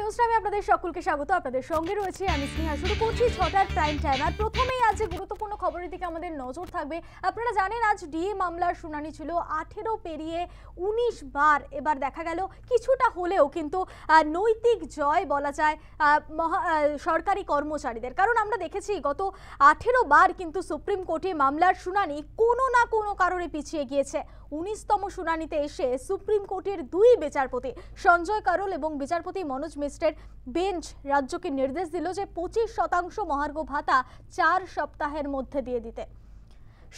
News টাইমে আপনাদের সকলকে স্বাগত। আপনাদের সঙ্গে রয়েছে আমি স্নেহা। শুরু করছি 6টার প্রাইম টাইম। আর প্রথমেই আজ গুরুত্বপূর্ণ খবরের দিকে আমাদের নজর থাকবে। আপনারা জানেন আজ ডিএ মামলার শুনানি ছিল 18 পেরিয়ে 19 বার। এবার দেখা গেল কিছুটা হলেও কিন্তু নৈতিক জয় বলা যায় সরকারি কর্মচারীদের। কারণ আমরা দেখেছি গত 18 বার কিন্তু সুপ্রিম কোর্টে মামলার শুনানি কোনো না কোনো কারণে পিছিয়ে গিয়েছে। 19তম শুনানিতে এসে সুপ্রিম কোর্টের দুই বিচারপতি সঞ্জয় কারোল এবং বিচারপতি মনোজ মিশ্রের বেঞ্চ রাজ্যকে নির্দেশ দিল যে 25% মহার্ঘ ভাতা 4 সপ্তাহের মধ্যে দিয়ে দিতে।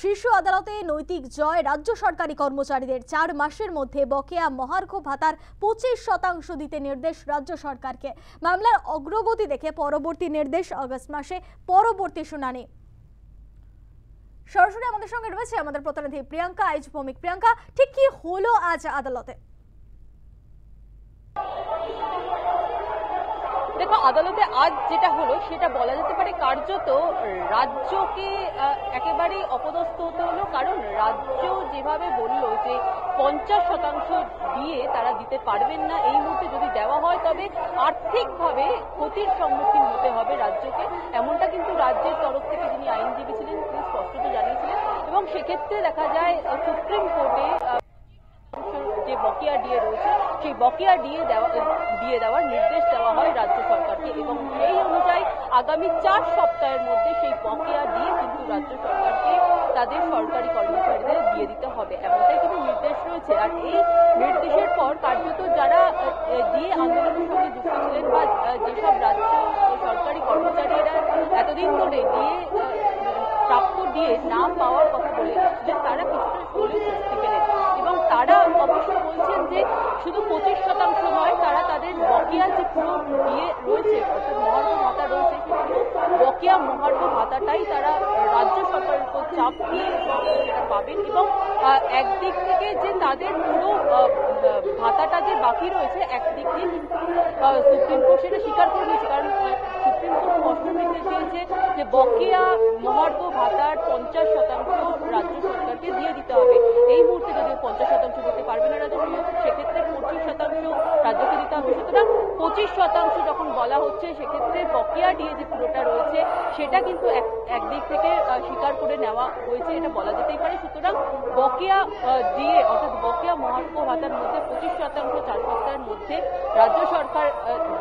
শীর্ষ আদালতে নৈতিক জয় রাজ্য সরকারি কর্মচারীদের। 4 মাসের মধ্যে বকেয়া মহার্ঘ ভাতার 25% দিতে নির্দেশ রাজ্য সরকারকে। মামলার অগ্রগতি দেখে পরবর্তী নির্দেশ আগস্ট মাসে পরবর্তী শুনানি। সরাসরি আমাদের সঙ্গে রয়েছে আমাদের প্রতিনিধি প্রিয়াঙ্কা আইচ ভৌমিক। প্রিয়াঙ্কা, ঠিক কি হলো আজ আদালতে? দেখো, আদালতে আজ যেটা হলো সেটা বলা যেতে পারে কার্যত রাজ্যকে একেবারে অপদস্থ হতে হলো। কারণ রাজ্য যেভাবে বলল যে 50% দিয়ে তারা দিতে পারবেন না, এই মুহূর্তে যদি দেওয়া হয় তবে আর্থিকভাবে ক্ষতির সম্মুখীন হতে হবে রাজ্যকে, এমনটা কিন্তু রাজ্যের তরফ থেকে যিনি আইনজীবী ছিলেন তিনি স্পষ্টত জানিয়েছিলেন। এবং সেক্ষেত্রে দেখা যায় সুপ্রিম কোর্টে যে বকেয়া ডিএ রয়েছে সেই বকেয়া ডিএ দেওয়ার নির্দেশ দেওয়া হয় রাজ্য সরকারকে এবং সেই অনুযায়ী আগামী 4 সপ্তাহের মধ্যে সেই বকেয়া ডিএ কিন্তু রাজ্য সরকারকে তাদের সরকারি কর্মচারীদের দিয়ে দিতে হবে, এমনটাই কিন্তু নির্দেশ রয়েছে। আর এই নির্দেশের পর কার্যত যারা ডিএ আন্দোলনের সঙ্গে যুক্ত ছিলেন বা যেসব রাজ্য সরকারি কর্মচারীরা এতদিন ধরে ডিএ প্রাপ্য ডিএ না পাওয়ার কথা বলে এসেছিলেন তারা কিছুটা হলেও স্বস্তি পেলেন এবং তারা অবশ্য বলছেন যে শুধু 25% নয়, তারা তাদের বকেয়া যে পুরো ডিএ রয়েছে অর্থাৎ মহার্ঘ ভাতা রয়েছে বকেয়া মহার্ঘ ভাতাটাই তারা রাজ্য সরকারের উপর চাপ দিয়ে সেটা পাবেন এবং একদিক থেকে যে তাদের পুরো ভাতাটা যে বাকি রয়েছে একদিক দিয়ে কিন্তু সুপ্রিম কোর্ট সেটা স্বীকার করে নিয়েছে। কারণ সুপ্রিম কোর্ট স্পষ্ট নির্দেশ দিয়েছে যে বকেয়া মহার্ঘ ভাতার 50% রাজ্য সরকারকে দিয়ে দিতে হবে। এই মুহূর্তে যদিও 50% দিতে পারবে না রাজ্য সরকার, সেক্ষেত্রে 25% রাজ্যকে দিতে হবে। সুতরাং 25% যখন বলা হচ্ছে সেক্ষেত্রে বকেয়া ডিএ যে পুরোটা রয়েছে সেটা কিন্তু একদিক থেকে স্বীকার করে নেওয়া হয়েছে, এটা বলা যেতেই পারে। সুতরাং বকেয়া ডিএ অর্থাৎ বকেয়া মহার্ঘ ভাতার মধ্যে 25% 4 সপ্তাহের মধ্যে রাজ্য সরকার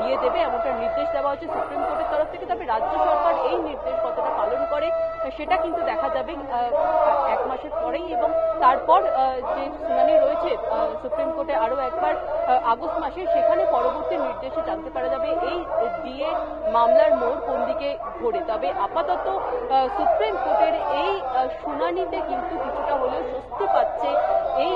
দিয়ে দেবে, এমনটা নির্দেশ দেওয়া হয়েছে সুপ্রিম কোর্টের তরফ থেকে। তবে রাজ্য সরকার এই নির্দেশ কতটা পালন করে সেটা কিন্তু দেখা যাবে 1 মাসের পরেই। এবং তারপর যে শুনানি রয়েছে সুপ্রিম কোর্টে আরো একবার আগস্ট মাসে, সেখানে পরবর্তী নির্দেশে জানতে পারা যাবে এই ডিএ মামলার মোড় কোন দিকে ঘোরে। তবে আপাতত সুপ্রিম কোর্টের এই শুনানিতে কিন্তু কিছুটা হলেও স্বস্তি পাচ্ছে এই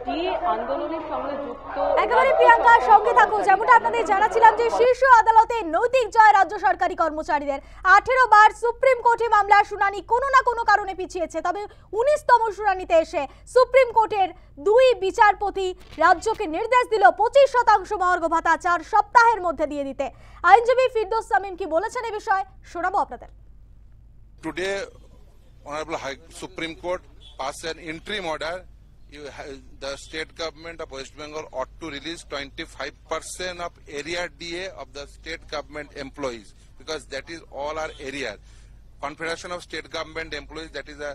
ডিএ আন্দোলনের সঙ্গে যুক্ত। একেবারে প্রিয়াঙ্কা সঙ্গে থাকো। যেমনটা আপনাদের জানাচ্ছিলাম যে শীর্ষ আদালতে নৈতিক জয় রাজ্য সরকারি কর্মচারীদের। 18 বার সুপ্রিম কোর্টে মামলার শুনানি কোনো না কোনো কারণে পিছিয়েছে, তবে 19তম শুনানিতে এসে সুপ্রিম কোর্টের দুই বিচারপতি রাজ্যকে নির্দেশ দিল 25% মহার্ঘ ভাতা 4 সপ্তাহের মধ্যে দিয়ে দিতে। আইনজীবী ফিরদৌস সামিম কি বলেছেন এই বিষয়ে শোনাবো আপনাদের। Today Honorable Supreme Court passed an interim order. The state government of West Bengal ought to release 25% of area DA of the state government employees, because that is all our area. Confederation of State Government Employees, that is a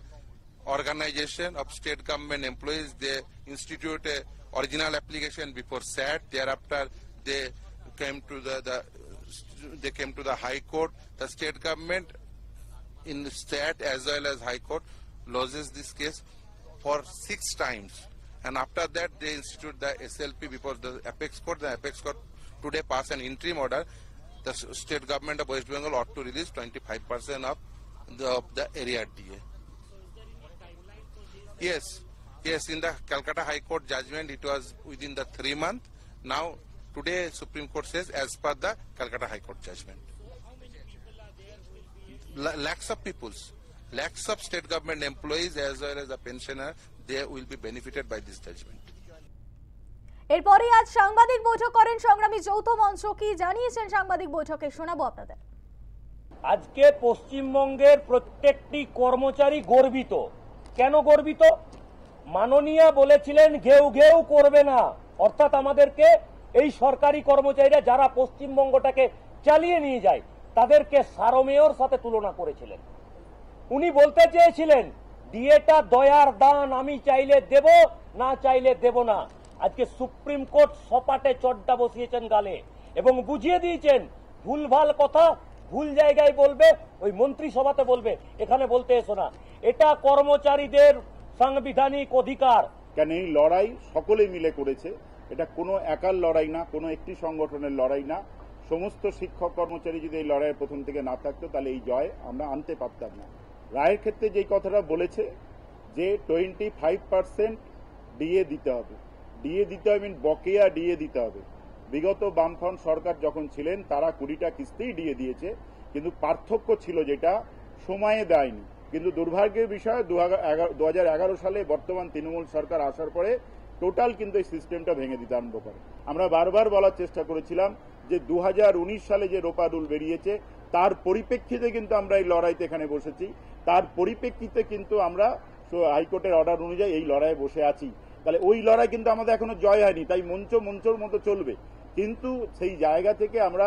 organization of state government employees. They institute a original application before SAT. Thereafter, they came to the High Court. The state government in SAT as well as High Court loses this case for 6 times, and after that they institute the SLP before the Apex Court. The Apex Court today passed an interim order. The state government of West Bengal ought to release 25% of the area DA. Yes, in the Calcutta High Court judgment it was within the 3 months. Now today Supreme Court says as per the Calcutta High Court judgment. Lakhs of state government employees as well as the pensioner, they will be benefited by this judgment. এরপরে আজ সাংবাদিক বৈঠক করেন সংগ্রামী যৌথ মঞ্চ। কি জানিয়েছেন সাংবাদিক বৈঠকে শোনাবো আপনাদের। আজকে পশ্চিমবঙ্গের প্রত্যেকটি কর্মচারী গর্বিত। কেন গর্বিত? মাননীয়া বলেছিলেন ঘেউ ঘেউ করবে না, অর্থাৎ আমাদেরকে এই সরকারি কর্মচারীরা যারা পশ্চিমবঙ্গটাকে চালিয়ে নিয়ে যায় তাদেরকে সারমেয়র সাথে তুলনা করেছিলেন। উনি বলতে চেয়েছিলেন ডিএটা দয়ার দান, আমি চাইলে দেব, না চাইলে দেব না। আজকে সুপ্রিম কোর্ট সপাটে চড্ডা বসিয়েছেন গালে এবং বুঝিয়ে দিয়েছেন ভুলভাল কথা ভুল জায়গায় বলবে, ওই মন্ত্রিসভাতে বলবে, এখানে বলতে এসো না। এটা কর্মচারীদের সাংবিধানিক অধিকার। কেন এই লড়াই সকলে মিলে করেছে, এটা কোনো একার লড়াই না, কোনো একটি সংগঠনের লড়াই না। সমস্ত শিক্ষক কর্মচারী যদি এই লড়াইয়ের প্রথম থেকে না থাকতো তাহলে এই জয় আমরা আনতে পারতাম না। রায়ের ক্ষেত্রে যেই কথাটা বলেছে যে 25% ডিএ দিতে হবে, ডিএ দিতে হবে বকেয়া ডিএ দিতে হবে। বিগত বামফ্রন্ট সরকার যখন ছিলেন তারা 20টা কিস্তিই ডিএ দিয়েছে, কিন্তু পার্থক্য ছিল যেটা সময়ে দেয়নি। কিন্তু দুর্ভাগ্যের বিষয় 2011 সালে বর্তমান তৃণমূল সরকার আসার পরে টোটাল কিন্তু এই সিস্টেমটা ভেঙে দিতে আরম্ভ করে। আমরা বারবার বলার চেষ্টা করেছিলাম যে 2019 সালে যে রোপা রুল বেরিয়েছে তার পরিপ্রেক্ষিতে কিন্তু আমরা এই লড়াইতে এখানে বসেছি, তার পরিপ্রেক্ষিতে কিন্তু আমরা হাইকোর্টের অর্ডার অনুযায়ী এই লড়াইয়ে বসে আছি। তাহলে ওই লড়াই কিন্তু আমাদের এখনো জয় হয়নি, তাই মঞ্চর মতো চলবে। কিন্তু সেই জায়গা থেকে আমরা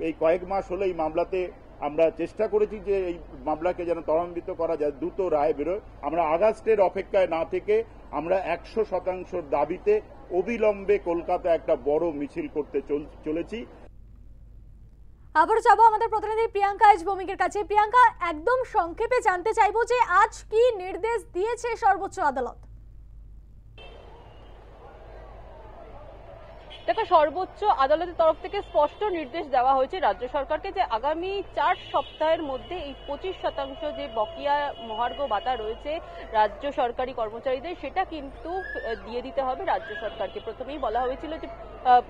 এই কয়েক মাস হলো এই মামলাতে আমরা চেষ্টা করেছি যে এই মামলাকে যেন ত্বরান্বিত করা যায়, দ্রুত রায় বেরোয়। আমরা আগস্টের অপেক্ষায় না থেকে আমরা 100% দাবিতে অবিলম্বে কলকাতা একটা বড় মিছিল করতে চলেছি। আবার যাবো আমাদের প্রতিনিধি প্রিয়াঙ্কা এস ভৌমিকের কাছে। প্রিয়াঙ্কা, একদম সংক্ষেপে জানতে চাইবো যে আজ কি নির্দেশ দিয়েছে সর্বোচ্চ আদালত? দেখো, সর্বোচ্চ আদালতের তরফ থেকে স্পষ্ট নির্দেশ দেওয়া হয়েছে রাজ্য সরকারকে যে আগামী 4 সপ্তাহের মধ্যে এই 25% যে বকেয়া মহার্ঘ ভাতা রয়েছে রাজ্য সরকারি কর্মচারীদের, সেটা কিন্তু দিয়ে দিতে হবে রাজ্য সরকারকে। প্রথমেই বলা হয়েছিল যে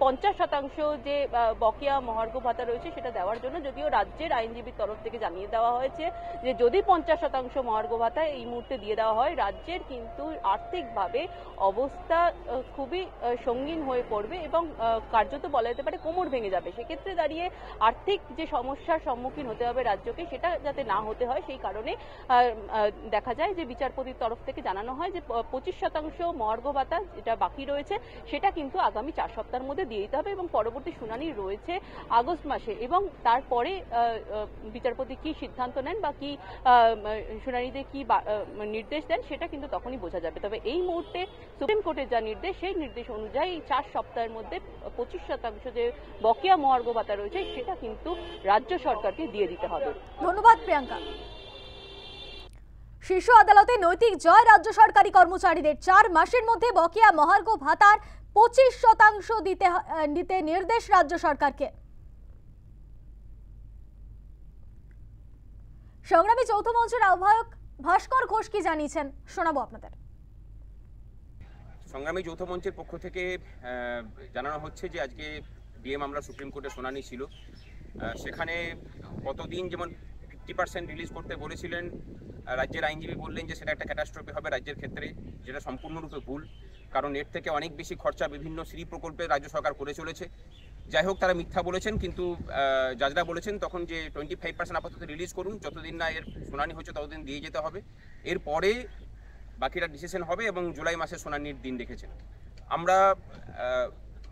50% যে বকেয়া মহার্ঘ ভাতা রয়েছে সেটা দেওয়ার জন্য, যদিও রাজ্যের আইনজীবীর তরফ থেকে জানিয়ে দেওয়া হয়েছে যে যদি 50% মহার্ঘ ভাতা এই মুহূর্তে দিয়ে দেওয়া হয়, রাজ্যের কিন্তু আর্থিকভাবে অবস্থা খুবই সঙ্গীন হয়ে পড়বে এবং কার্যত বলা যেতে পারে কোমর ভেঙে যাবে। সেক্ষেত্রে দাঁড়িয়ে আর্থিক যে সমস্যার সম্মুখীন হতে হবে রাজ্যকে, সেটা যাতে না হতে হয় সেই কারণে দেখা যায় যে বিচারপতির তরফ থেকে জানানো হয় যে 25% মহার্ঘ ভাতা যেটা বাকি রয়েছে সেটা কিন্তু আগামী 4 সপ্তাহের মধ্যে দিয়ে দিতে হবে এবং পরবর্তী শুনানি রয়েছে আগস্ট মাসে। এবং তারপরে বিচারপতি কি সিদ্ধান্ত নেন বা কি শুনানিতে কি নির্দেশ দেন সেটা কিন্তু তখনই বোঝা যাবে। তবে এই মুহূর্তে সুপ্রিম কোর্টের যা নির্দেশ, সেই নির্দেশ অনুযায়ী 4 সপ্তাহের মধ্যে 25% যে বকেয়া মহার্ঘ ভাতা রয়েছে সেটা কিন্তু রাজ্য সরকারকে দিয়ে দিতে হবে। ধন্যবাদ প্রিয়াঙ্কা। শীর্ষ আদালতে নৈতিক জয় রাজ্য সরকারি কর্মচারীদের। 4 মাসের মধ্যে বকেয়া মহার্ঘ ভাতার 25% দিতে নির্দেশ রাজ্য সরকারকে। সংগ্রামী যৌথ মঞ্চের আহ্বায়ক ভাস্কর ঘোষ কি জানিয়েছেন শোনাবো আপনাদের। সংগ্রামী যৌথ মঞ্চের পক্ষ থেকে জানানো হচ্ছে যে আজকে ডিএ মামলা সুপ্রিম কোর্টে শুনানি ছিল। সেখানে গতদিন যেমন 50% রিলিজ করতে বলেছিলেন, রাজ্যের আইনজীবী বললেন যে সেটা একটা ক্যাটাস্ট্রফি হবে রাজ্যের ক্ষেত্রে, যেটা সম্পূর্ণরূপে ভুল। কারণ এর থেকে অনেক বেশি খরচা বিভিন্ন শ্রী প্রকল্পে রাজ্য সরকার করে চলেছে। যাই হোক, তারা মিথ্যা বলেছেন, কিন্তু জাজরা বলেছেন তখন যে 25% আপাতত রিলিজ করুন, যতদিন না এর শুনানি হচ্ছে ততদিন দিয়ে যেতে হবে, এরপরে বাকিটা ডিসিশন হবে এবং জুলাই মাসে শুনানির দিন রেখেছেন। আমরা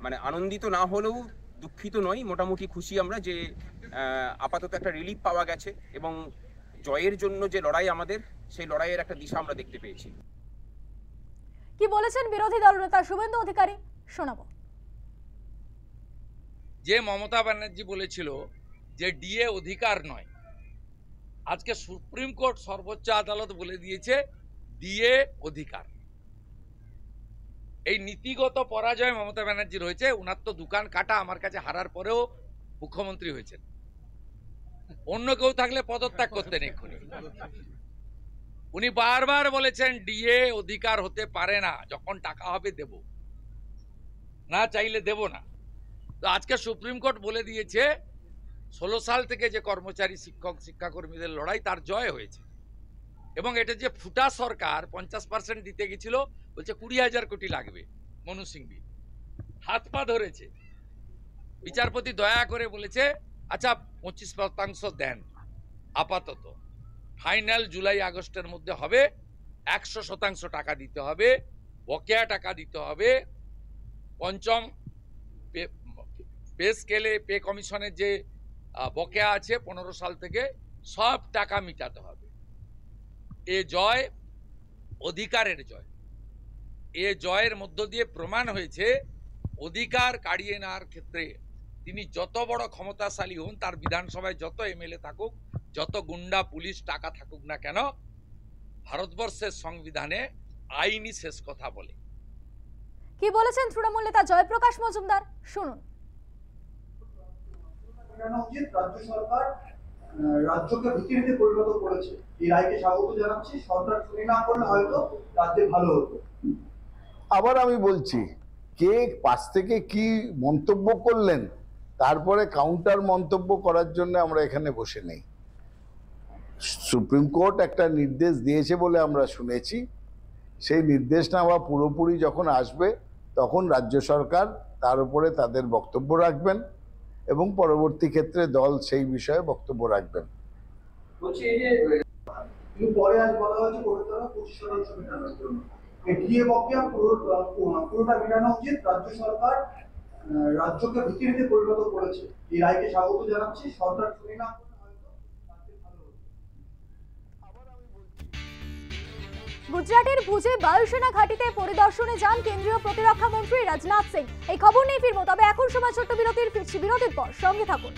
মানে আনন্দিত না হলেও দুঃখিত নই, মোটামুটি খুশি আমরা যে আপাতত একটা রিলিফ পাওয়া গেছে এবং জয়ের জন্য যে লড়াই আমাদের, সেই লড়াইয়ের একটা দিশা আমরা দেখতে পেয়েছি। কি বলেছেন বিরোধী দলনেতা শুভেন্দু অধিকারী শোনাবো। যে মমতা ব্যানার্জি বলেছিল যে ডিএ অধিকার নয়, আজকে সুপ্রিম কোর্ট সর্বোচ্চ আদালত বলে দিয়েছে ডিএ অধিকার। এই নীতিগত পরাজয় মমতা ব্যানার্জির হয়েছে। উনার তো দোকান কাটা, আমার কাছে হারার পরেও মুখ্যমন্ত্রী হয়েছেন। অন্য কেউ থাকলে পদত্যাগ করতেন এক্ষুনি। উনি বারবার বলেছেন ডিএ অধিকার হতে পারে না, যখন টাকা হবে দেব, না চাইলে দেব না। তো আজকে সুপ্রিম কোর্ট বলে দিয়েছে 16 সাল থেকে যে কর্মচারী শিক্ষক শিক্ষাকর্মীদের লড়াই, তার জয় হয়েছে। এবং এটা যে ফুটা সরকার 50% দিতে গেছিল, বলছে 20,000 কোটি লাগবে, মনু সিংভি হাত পা ধরেছে। বিচারপতি দয়া করে বলেছে আচ্ছা 25% দেন আপাতত, ফাইনাল জুলাই আগস্টের মধ্যে হবে, 100% টাকা দিতে হবে, বকেয়া টাকা দিতে হবে, পঞ্চম পে স্কেলে পে কমিশনের যে বকেয়া আছে 15 সাল থেকে সব টাকা মিটাতে হবে। এ জয় অধিকারের জয়। এ জয়ের মধ্য দিয়ে প্রমাণ হয়েছে অধিকার কাড়িয়ে নেওয়ার ক্ষেত্রে তিনি যত বড় ক্ষমতাশালী হন, তার বিধানসভায় যত এমএলএ থাকুক, যত গুন্ডা পুলিশ টাকা থাকুক না কেন, ভারতবর্ষের সংবিধানে আইনই শেষ কথা বলে। কি বলেছেন তৃণমূল নেতা জয়প্রকাশ মজুমদার, শুনুন। রাজ্য সরকার রাজ্যকে ভিখিরিতে পরিণত করেছে, এই রায়কে স্বাগত জানাচ্ছি। সরকার চুরি না করলে হয়তো রাজ্যে ভালো হতো। আবার আমি বলছি, কে পাশ থেকে কি মন্তব্য করলেন তারপরে কাউন্টার মন্তব্য করার জন্য আমরা এখানে বসে নেই। সুপ্রিম কোর্ট একটা নির্দেশ দিয়েছে বলে আমরা শুনেছি, সেই নির্দেশনামা পুরোপুরি যখন আসবে তখন রাজ্য সরকার তার উপরে তাদের বক্তব্য রাখবেন এবং পরবর্তী ক্ষেত্রে দল সেই বিষয়ে বক্তব্য রাখবেন। বলছি এই যে পরে আজ বলা হয়েছে কলকাতা 25% মেটানোর জন্য, এটিএ বকেয়া পুরোটা মেটানো উচিত। রাজ্য সরকার রাজ্যকে ভিখিরিতে পরিণত করেছে, এই রায়কে স্বাগত জানাচ্ছি। সরকার চুরি না করলে হয়তো রাজ্যে ভালো হতো। গুজরাটের ভুজে বায়ুসেনা ঘাঁটিতে পরিদর্শনে যান কেন্দ্রীয় প্রতিরক্ষা মন্ত্রী রাজনাথ সিং। এই খবর নিয়ে ফিরবো, তবে এখন সময় ছোট্ট বিরতির। ফিরছি বিরতির পর, সঙ্গে থাকুন।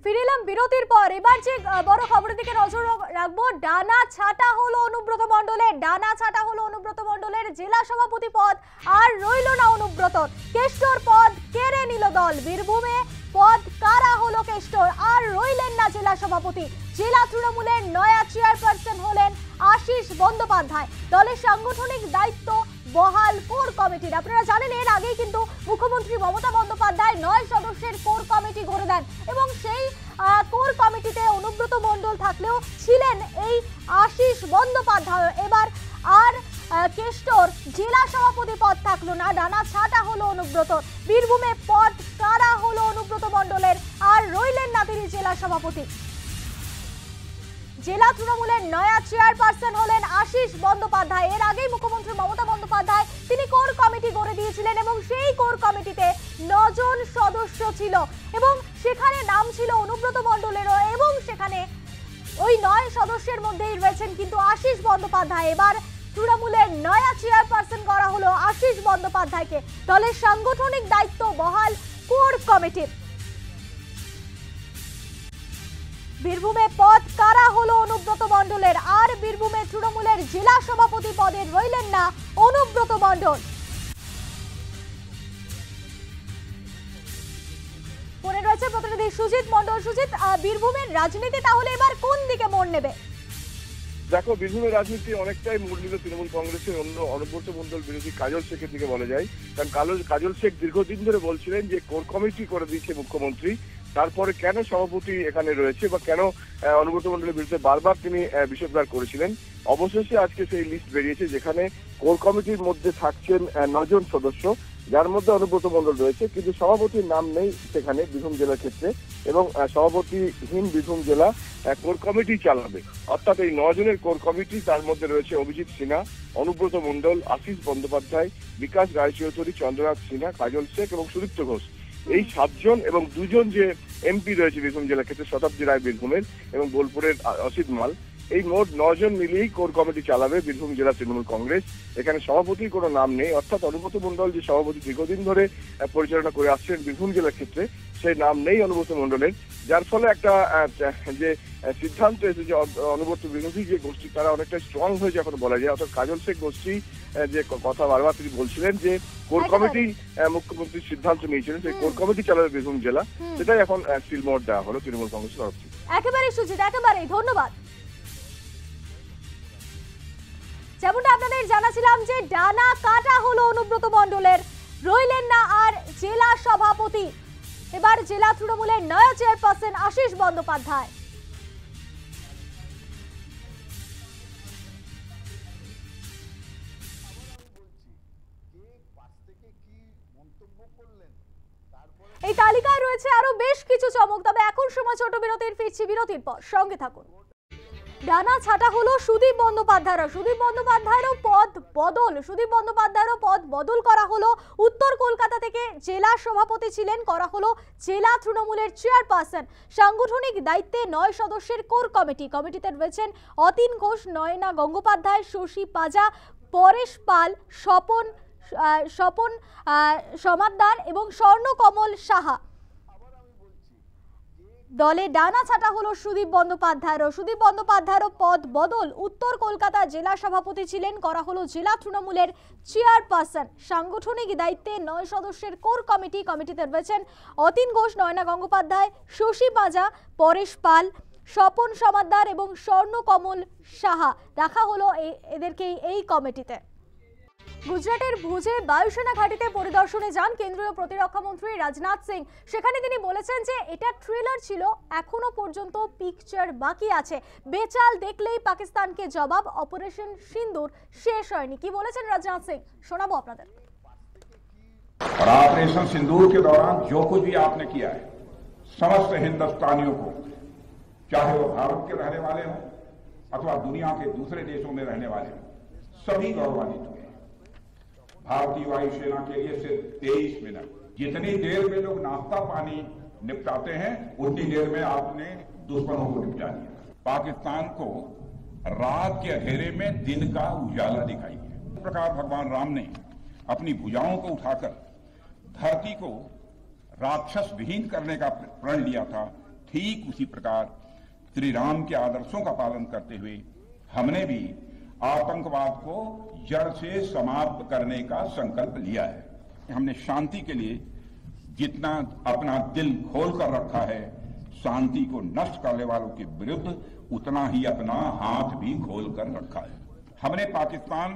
ফিরে এলাম বিরতির পর। এবার যে বড় খবরের দিকে নজর রাখবো। ডানা ছাটা হলো অনুব্রত মণ্ডলের। ডানা ছাটা হলো অনুব্রত মণ্ডলের জেলা সভাপতি পদ আর রইল না অনুব্রতর। কেষ্টর পদ কেড়ে নিল দল। বীরভূমে পদ কারা হলো কেষ্টর, আর রইলেন না জেলা সভাপতি। জেলা তৃণমূলের নয়া চেয়ারপারসন হলেন আশিস বন্দ্যোপাধ্যায়। দলের সাংগঠনিক দায়িত্ব বহাল কোর কমিটির। আপনারা জানেন এর আগেই কিন্তু মুখ্যমন্ত্রী মমতা বন্দ্যোপাধ্যায় 9 সদস্যের কোর কমিটি গড়ে দেন এবং সেই কোর কমিটিতে অনুব্রত মণ্ডল থাকলেও ছিলেন এই আশিস বন্দ্যোপাধ্যায়। এবার আর কেষ্টর জেলা সভাপতি পদ থাকলো না, ডানা ছাটা হলো অনুব্রত। বীরভূমে পদ কারা হলো অনুব্রত মণ্ডলের, আর রইলেন না তিনি জেলা সভাপতি। জেলা তৃণমূলের নয়া চেয়ারপারসন হলেন আশিস বন্দ্যোপাধ্যায়। এর আগেই মুখ্যমন্ত্রী মমতা বন্দ্যোপাধ্যায় তিনি কোর কমিটি গড়ে দিয়েছিলেন এবং সেই কোর কমিটিতে 9 জন সদস্য ছিল এবং সেখানে নাম ছিল অনুব্রত মণ্ডলেরও, এবং সেখানে ওই 9 সদস্যের মধ্যেই রয়েছেন কিন্তু আশিস বন্দ্যোপাধ্যায়। এবার তৃণমূলের নয়া চেয়ারপারসন করা হলো আশিস বন্দ্যোপাধ্যায়কে। দলের সাংগঠনিক দায়িত্ব বহাল কোর কমিটির। বীরভূমে পদ কারা হলো অনুব্রত মণ্ডলের, আর বীরভূমে তৃণমূলের জেলা সভাপতি পদে রইলেন না অনুব্রত মণ্ডল। ফোনে রয়েছে প্রতিনিধি সুজিত মণ্ডল। সুজিত, বীরভূমের রাজনীতি তাহলে এবার কোন দিকে মোড় নেবে? দেখো, বীরভূমের রাজনীতি অনেকটাই মোড় নিল তৃণমূল কংগ্রেসের অন্য অনুব্রত মণ্ডল বিরোধী কাজল শেখের দিকে বলা যায়। কারণ কাজল শেখ দীর্ঘদিন ধরে বলছিলেন যে কোর কমিটি করে দিয়েছে মুখ্যমন্ত্রী, তারপরে কেন সভাপতি এখানে রয়েছে বা কেন অনুব্রত মণ্ডলের বিরুদ্ধে বারবার তিনি বিষোদ্গার করেছিলেন। অবশেষে আজকে সেই লিস্ট বেরিয়েছে যেখানে কোর কমিটির মধ্যে থাকছেন 9 জন সদস্য, যার মধ্যে অনুব্রত মণ্ডল রয়েছে, কিন্তু সভাপতির নাম নেই সেখানে বীরভূম জেলার ক্ষেত্রে। এবং সভাপতিহীন বীরভূম জেলা কোর কমিটি চালাবে, অর্থাৎ এই 9 জনের কোর কমিটি, তার মধ্যে রয়েছে অভিজিৎ সিনহা, অনুব্রত মণ্ডল, আশিস বন্দ্যোপাধ্যায়, বিকাশ রায়চৌধুরী, চন্দ্রনাথ সিনহা, কাজল শেখ এবং সুদীপ্ত ঘোষ। এই 7 জন এবং 2 জন যে এমপি রয়েছে বীরভূম জেলার ক্ষেত্রে, শতাব্দী রায় বীরভূমের এবং বোলপুরের অসিত মাল, এই মোট 9 জন মিলিয়েই কোর কমিটি চালাবে বীরভূম জেলা তৃণমূল কংগ্রেস। এখানে সভাপতির কোনো নাম নেই, অর্থাৎ অনুব্রত মণ্ডল যে সভাপতি দীর্ঘদিন ধরে পরিচালনা করে আসছেন বীরভূম জেলার ক্ষেত্রে, সেই নাম নেই অনুব্রত মণ্ডলের। যার ফলে একটা যে সিদ্ধান্ত এসেছে যে অনুব্রত বিরোধী যে গোষ্ঠী তারা অনেকটা স্ট্রং হয়েছে এখন বলা যায়। অর্থাৎ কাজল শেখ গোষ্ঠী যে কথা বারবার তিনি বলছিলেন যে কোর কমিটি মুখ্যমন্ত্রীর সিদ্ধান্ত নিয়েছিলেন, সেই কোর কমিটি চালাবে বীরভূম জেলা, সেটাই এখন সিলমোহর দেওয়া হলো তৃণমূল কংগ্রেসের তরফ থেকে। একেবারে সুজিত, একেবারে ধন্যবাদ। যেমনটা আপনাদের জানাছিলাম যে ডানা কাটা হলো অনুব্রত মণ্ডলের, রইলেন না আর জেলা সভাপতি। এবার জেলা তৃণমূলের নয়া চেয়ারপারসন আশিস বন্দ্যোপাধ্যায়। এই তালিকায় রয়েছে আরো বেশ কিছু চমক, তবে এখন সময় ছোট বিরতির। ফিরছি বিরতির পর, সঙ্গে থাকুন। ডানা ছাটা হলো সুদীপ বন্দ্যোপাধ্যায়েরও পদ বদল করা হলো। উত্তর কলকাতা থেকে জেলা সভাপতি ছিলেন করা হলো জেলা তৃণমূলের চেয়ারপারসন। সাংগঠনিক দায়িত্বে 9 সদস্যের কোর কমিটিতে রয়েছেন অতীন ঘোষ, নয়না গঙ্গোপাধ্যায়, শশী পাজা, পরেশ পাল, স্বপন সমাদ্দার এবং স্বর্ণকমল সাহা। দলে ডানা ছাটা হলো সুদীপ বন্দ্যোপাধ্যায়েরও পদ বদল। উত্তর কলকাতা জেলা সভাপতি ছিলেন করা হলো জেলা তৃণমূলের চেয়ারপারসন। সাংগঠনিক দায়িত্বে 9 সদস্যের কোর কমিটিতে রয়েছেন অতীন ঘোষ, নয়না গঙ্গোপাধ্যায়, শশী পাজা, পরেশ পাল, স্বপন সমাদ্দার এবং স্বর্ণকমল সাহা। রাখা হলো এদেরকে এই কমিটিতে। গুজরাটের ভুজে বায়ুসেনা ঘাঁটিতে পরিদর্শনে যান কেন্দ্রীয় প্রতিরক্ষা মন্ত্রী রাজনাথ সিং। সেখানে তিনি বলেছেন যে এটা ট্রেলার ছিল, এখনো পর্যন্ত পিকচার বাকি আছে। বেচাল দেখলেই পাকিস্তানকে জবাব, অপারেশন সিন্দুর শেষ হয়নি। কি বলেছেন রাজনাথ সিং শোনাবো আপনাদের। और ऑपरेशन सिंदूर के दौरान जो कुछ भी आपने किया है, समस्त हिंदुस्तानियों को, चाहे वो भारत के रहने वाले हों अथवा दुनिया के दूसरे देशों में रहने वाले हों, सभी गौरवान्वित हुए। भारतीय वायुसेना के लिए सिर्फ 23 मिनट, जितनी देर में लोग नाश्ता पानी निपटाते हैं उतनी देर में आपने दुश्मनों को निपटा दिया। पाकिस्तान को रात के अंधेरे में दिन का उजाला दिखाई है। इस प्रकार भगवान राम ने अपनी भुजाओं को उठाकर धरती को राक्षस विहीन करने का प्रण लिया था, ठीक उसी प्रकार श्री राम के आदर्शों का पालन करते हुए हमने भी आतंकवाद को जड़ से समाप्त करने का संकल्प लिया है। हमने शांति के लिए जितना अपना दिल खोल कर रखा है, शांति को नष्ट करने वालों के विरुद्ध उतना ही अपना हाथ भी खोल कर रखा है। हमने पाकिस्तान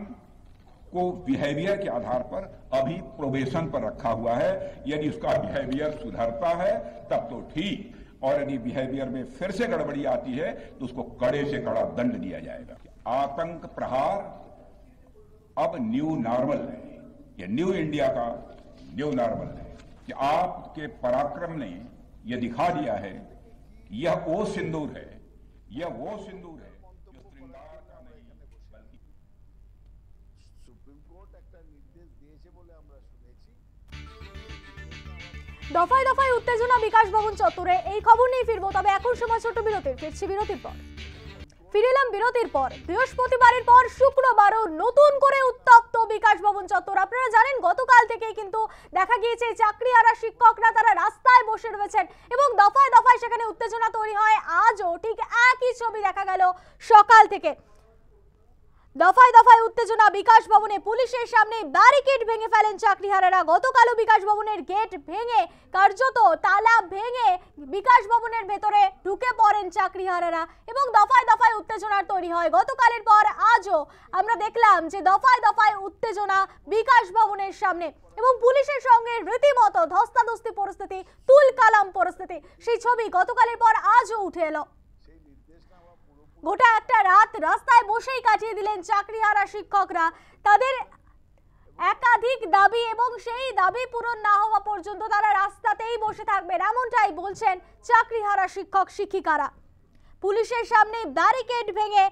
को बिहेवियर के आधार पर अभी प्रोबेशन पर रखा हुआ है। यदि उसका बिहेवियर सुधरता है तब तो ठीक, और यदि बिहेवियर में फिर से गड़बड़ी आती है तो उसको कड़े से कड़ा दंड दिया जाएगा। आतंक प्रहार अब न्यू नॉर्मल है, ये न्यू इंडिया का न्यू नॉर्मल है कि आपके पराक्रम ने यह दिखा दिया है, यह वो सिंदूर है, यह वो सिंदूर है जो श्रृंगार का नहीं बल्कि সুপ্রিম কোর্ট একটা নির্দেশ দিয়েছে বলে আমরা শুনেছি। দফায় দফায় উত্তেজনা বিকাশ ভবন চত্বরে, এই খবর নিয়ে ফিরবো, তবে এখন সময় ছোট বিরতির। ফিরে এলাম বিরতির পর। বৃহস্পতিবারের পর শুক্রবারও নতুন করে উত্তপ্ত বিকাশ ভবন চত্বর। আপনারা জানেন গতকাল থেকেই কিন্তু দেখা গিয়েছে চাকরিহারা শিক্ষকরা তারা রাস্তায় বসে রয়েছেন এবং দফায় দফায় সেখানে উত্তেজনা তৈরি হয়। আজও ঠিক একই ছবি দেখা গেল সকাল থেকে। দফায় দফায় উত্তেজনা বিকাশ ভবনে, পুলিশের সামনে ব্যারিকেড ভেঙে ফেলেন চাকরিহারারা। গতকালও বিকাশ ভবনের গেট ভেঙে, কার্যত তালা ভেঙে বিকাশ ভবনের ভেতরে ঢুকে পড়েন চাকরিহারারা এবং দফায় দফায় উত্তেজনার তৈরি হয়। গতকালের পর আজও আমরা দেখলাম যে দফায় দফায় উত্তেজনা বিকাশ ভবনের সামনে এবং পুলিশের সঙ্গে রীতিমতো ধস্তাধস্তি পরিস্থিতি, তুলকালাম পরিস্থিতি। সেই ছবি গতকালের পর আজও উঠে এলো। গোটা একটা রাত রাস্তায় বসেই কাটিয়ে দিলেন চাকরিহারা শিক্ষকরা। তাদের একাধিক দাবি এবং সেই দাবি পূরণ না হওয়া পর্যন্ত তারা রাস্তাতেই বসে থাকবেন, এমনটাই বলছেন চাকরিহারা শিক্ষক শিক্ষিকারা। পুলিশের সামনে ব্যারিকেড ভেঙে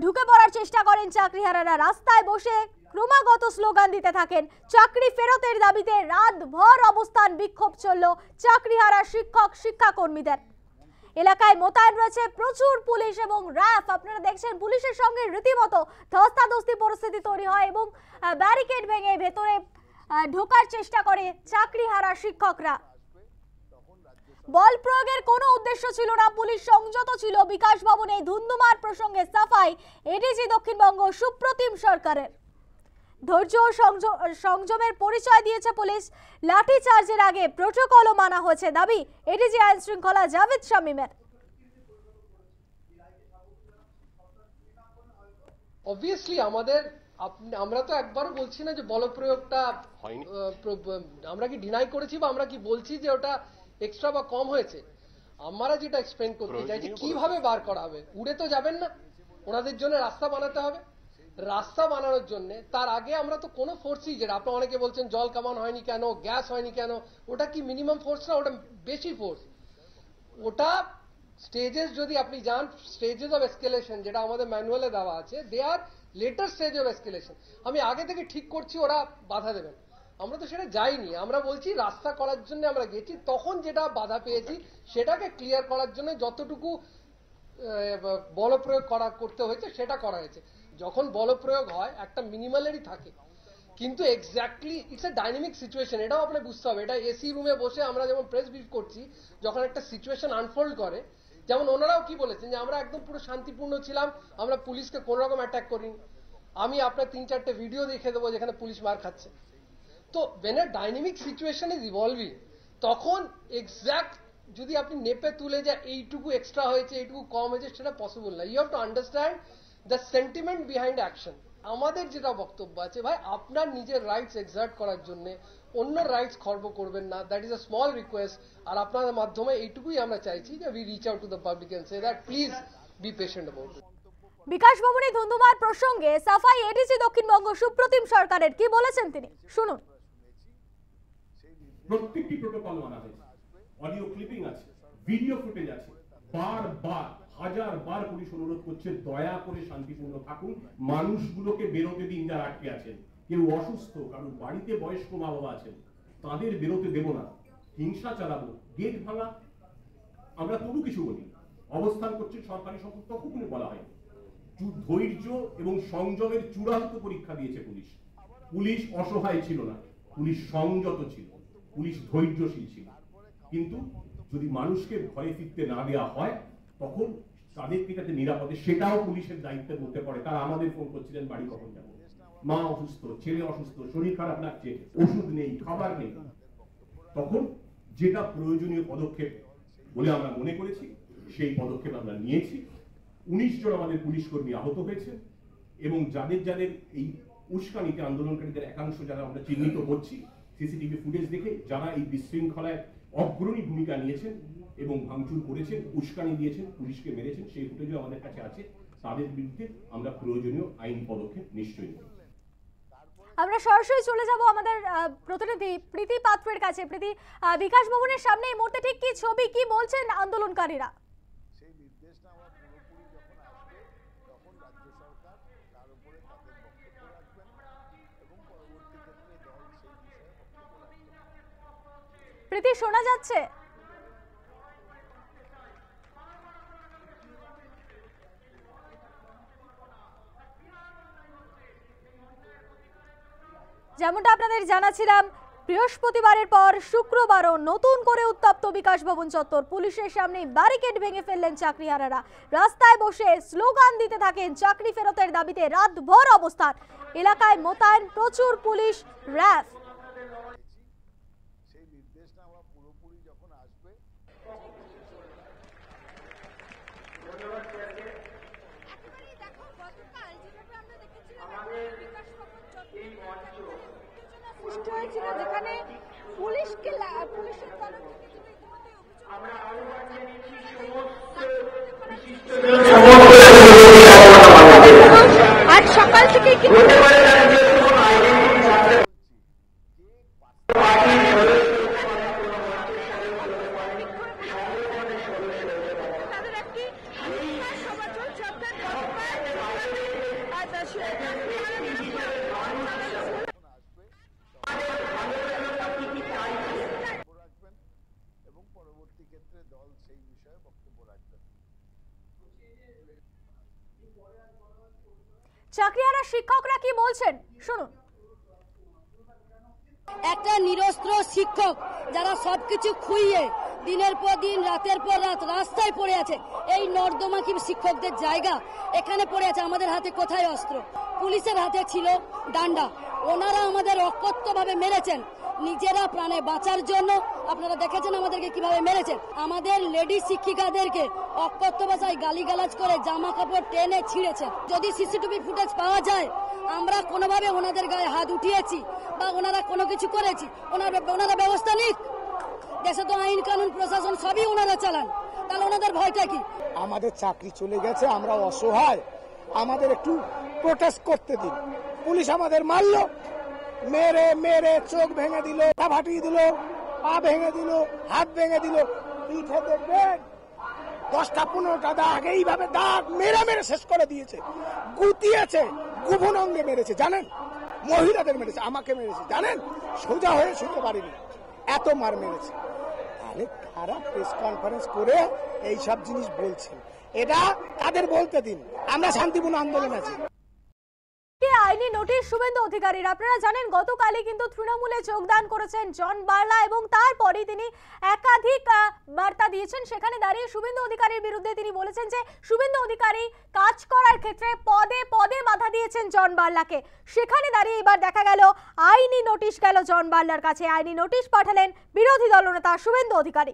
ঢুকে পড়ার চেষ্টা করেন চাকরিহারারা। রাস্তায় বসে ক্রমাগত স্লোগান দিতে থাকেন। চাকরি ফেরতের দাবিতে রাতভর অবস্থান বিক্ষোভ চলল চাকরিহারা শিক্ষক শিক্ষাকর্মীদের। এলাকায় মোতায়েন রয়েছে প্রচুর পুলিশ এবং র্যাব। আপনারা দেখছেন পুলিশের সঙ্গে রীতিমতো ধস্তাধস্তি পরিস্থিতি তৈরি হয় এবং ব্যারিকেড ভেঙে ভেতরে ঢোকার চেষ্টা করে চাকরিহারা শিক্ষকরা। বল প্রয়োগের কোনো উদ্দেশ্য ছিল না, পুলিশ সংযত ছিল। বিকাশ ভবনে ধুন্ধুমার প্রসঙ্গে সাফাই এডিজি দক্ষিণবঙ্গ সুপ্রতিম সরকারের। ধৈর্য সংযমের পরিচয় দিয়েছে পুলিশ। লাঠি চার্জের আগে প্রোটোকলও মানা হয়েছে, দাবি এডিজি আইন শৃঙ্খলা জাভেদ শামীমের। অবভিয়াসলি আমরা তো একবারও বলছি না যে বলপ্রয়োগটা হয়নি। আমরা কি ডিনাই করেছি বা আমরা কি বলছি যে ওটা এক্সট্রা বা কম হয়েছে? আমরা যেটা এক্সপ্লেন করতে চাই যে কিভাবে বার করা হবে। উড়ে তো যাবেন না, ওনাদের জন্য রাস্তা বানাতে হবে। রাস্তা বানানোর জন্য তার আগে আমরা তো কোনো ফোর্সই, যেটা আপনি অনেকে বলছেন জল কামান হয়নি কেন, গ্যাস হয়নি কেন, ওটা কি মিনিমাম ফোর্স না? ওটা বেশি ফোর্স। ওটা স্টেজেস যদি আপনি যান, স্টেজেস অফ এসকেলেশন যেটা আমাদের ম্যানুয়ালে দেওয়া আছে, দে আর লেটার স্টেজ অফ এসকেলেশন। আমি আগে থেকে ঠিক করছি ওরা বাধা দেবেন, আমরা তো সেটা যাইনি। আমরা বলছি রাস্তা করার জন্য আমরা গেছি, তখন যেটা বাধা পেয়েছি সেটাকে ক্লিয়ার করার জন্য যতটুকু বল প্রয়োগ করতে হয়েছে সেটা করা হয়েছে। যখন বল প্রয়োগ হয় একটা মিনিমালেরই থাকে, কিন্তু exactly it's a dynamic situation, এটাও আপনাকে বুঝতে হবে। এটা এসি রুমে বসে আমরা যেমন প্রেস ব্রিফ করছি, যখন একটা সিচুয়েশন আনফোল্ড করে, যেমন ওনারাও কি বলেছেন যে আমরা একদম পুরো শান্তিপূর্ণ ছিলাম, আমরা পুলিশকে কোনো রকম অ্যাটাক করিনি। আমি আপনার 3-4টে ভিডিও দেখে দেবো যেখানে পুলিশ মার খাচ্ছে। তো when a dynamic situation is evolving, তখন এক্স্যাক্ট যদি আপনি নেপে তুলে যে এইটুকু এক্সট্রা হয়েছে এইটুকু কম হয়েছে সেটা পসিবল না। You have to understand the sentiment behind action. আমাদের যেটা বক্তব্য আছে, ভাই আপনার নিজের রাইটস এক্সার্ট করার জন্য অন্য রাইটস খর্ব করবেন না, that is a small request. আর আপনাদের মাধ্যমে এইটুকুই আমরা চাইছি যে we reach out to the public and say that please be patient about it. বিকাশ ভবনে ধুন্ধুমার প্রসঙ্গে সাফাই এডিসি দক্ষিণবঙ্গ সুপ্রতিম সরকারের কি বলেছেন তিনি, শুনুন। প্রত্যেকটি প্রোটোকল মানা হয়েছে, অডিও ক্লিপিং আছে, ভিডিও ফুটেজ আছে, বারবার হাজারবার পুলিশ অনুরোধ করছে দয়া করে শান্তিপূর্ণ থাকুন, মানুষগুলোকে বেরোতে দিন যারা আটকে আছেন। কেউ অসুস্থ, কারণ বাড়িতে বয়স্ক মা বাবা আছেন, তাদের বেরোতে দেব না, হিংসা চালাবো, গেট ভাঙা, আমরা তবু কিছু বলি। অবস্থান করছে সরকারি সম্পদ, তখন বলা হয় ধৈর্য এবং সংযমের চূড়ান্ত পরীক্ষা দিয়েছে পুলিশ। পুলিশ অসহায় ছিল না, পুলিশ সংযত ছিল, পুলিশ ধৈর্যশীল ছিল। কিন্তু যদি মানুষকে ভয়ে ফিরতে না দেওয়া হয়, তখন তাদেরকে যাতে নিরাপদে, সেটাও পুলিশের দায়িত্বের মধ্যে পড়ে। তারা আমাদের ফোন করছিলেন বাড়ি কখন যাবো, মা অসুস্থ, ছেলে অসুস্থ, শরীর খারাপ লাগছে, ওষুধ নেই, খাবার নেই। তখন যেটা প্রয়োজনীয় পদক্ষেপ বলে আমরা মনে করেছি, সেই পদক্ষেপ আমরা নিয়েছি। 19 জন আমাদের পুলিশ কর্মী আহত হয়েছে, এবং যাদের যাদের এই উস্কানিতে আন্দোলনকারীদের একাংশ যারা আমরা চিহ্নিত করছি সিসিটিভি ফুটেজ দেখে, যারা এই বিশৃঙ্খলায় অগ্রণী ভূমিকা নিয়েছেন এবং ভাঙচুর করেছেন, উস্কানি দিয়েছেন, পুলিশকে মেরেছেন, সেই ফুটেজও আমাদের কাছে আছে। তাদের বিরুদ্ধে আমরা প্রয়োজনীয় আইনি পদক্ষেপ নিশ্চয়ই নেব। আমরা সরাসরি চলে যাব আমাদের প্রতিনিধি প্রীতি পাত্রের কাছে। প্রীতি, বিকাশ ভবনের সামনে এই মুহূর্তে ঠিক কি ছবি, কি বলছেন আন্দোলনকারীরা? সেই নির্দেশনামা পুরোপুরি যখন আসবে, তখন রাজ্য সরকার তার উপরে তাদের বক্তব্য রাখবেন এবং পরবর্তী ক্ষেত্রে দল সেই বিষয়ে বক্তব্য রাখবেন। প্রীতি, শোনা যাচ্ছে? যেমনটা আপনাদের জানাছিলাম, বৃহস্পতিবারের পর শুক্রবারও নতুন করে উত্তপ্ত বিকাশ ভবন চত্বর। পুলিশের সামনে ব্যারিকেড ভেঙে ফেললেন চাকরিহারারা, রাস্তায় বসে স্লোগান দিতে থাকেন চাকরি ফেরতের দাবিতে। রাতভর অবস্থান, এলাকায় মোতায়েন প্রচুর পুলিশ, র্যাব। সেই নির্দেশনামা পুরোপুরি যখন আসবে, যেখানে পুলিশকে পুলিশের তরফ থেকে আজ সকাল থেকে এবং পরবর্তী ক্ষেত্রে দল সেই বিষয়ে বক্তব্য রাখবেন। চাকরিহারা শিক্ষকরা কি বলছেন, শুনুন। একটা নিরস্ত্র শিক্ষক যারা সবকিছু খুইয়ে দিনের পর দিন, রাতের পর রাত রাস্তায় পড়ে আছে। এই নর্দমা কি শিক্ষকদের জায়গা? এখানে পড়ে আছে। আমাদের হাতে কোথায় অস্ত্র? পুলিশের হাতে ছিল ডান্ডা। ওনারা আমাদের অকথ্যভাবে মেরেছেন নিজেরা প্রাণে বাঁচার জন্য। আপনারা দেখেছেন আমাদেরকে কিভাবে মেরেছেন। আমাদের লেডি শিক্ষিকাদেরকে অকথ্য ভাষায় গালিগালাজ করে জামা কাপড় টেনে ছিঁড়েছেন। যদি সিসিটিভি ফুটেজ পাওয়া যায়, আমরা কোনোভাবে ওনাদের গায়ে হাত উঠিয়েছি বা ওনারা কোনো কিছু করেছি, ওনারা ব্যবস্থা নিক। দেশে তো আইন কানুন প্রশাসন সবই ওনারা চালান, তাহলে ওনাদের ভয়টা কি? আমাদের চাকরি চলে গেছে, আমরা অসহায়, আমাদের একটু প্রোটেস্ট করতে দিন। পুলিশ আমাদের মারলো, মেরে মেরে চোখ ভেঙে দিল, ফাটিয়ে দিল, পা ভেঙে দিল, হাত ভেঙে দিল। পিঠে দেখবেন 10টা-15টা দাগ এইভাবে দাগ মেরে মেরে শেষ করে দিয়েছে, গুতিয়েছে, গুভনঙ্গে মেরেছে, জানেন? মহিলাদের মেরেছে, আমাকে মেরেছে, জানেন? সোজা হয়ে শুতে পারিনি, এত মার মেরেছে। তাহলে তারা প্রেস কনফারেন্স করে এইসব জিনিস বলছেন, এটা তাদের বলতে দিন, আমরা শান্তিপূর্ণ আন্দোলন আছি। আইনি নোটিশ শুভেন্দু অধিকারীর, আপনারা জানেন গতকালই কিন্তু তৃণমূলে যোগদান করেছেন জন বার্লা এবং তারপরে তিনি একাধিক বার্তা দিয়েছেন। সেখানে দাঁড়িয়ে শুভেন্দু অধিকারীর বিরুদ্ধে তিনি বলেছেন যে শুভেন্দু অধিকারী কাজ করার ক্ষেত্রে পদে পদে বাধা দিয়েছেন জন বার্লাকে। সেখানে দাঁড়িয়ে এবার দেখা গেল আইনি নোটিশ গেল জন বার্লার কাছে, আইনি নোটিশ পাঠালেন বিরোধী দলনেতা শুভেন্দু অধিকারী।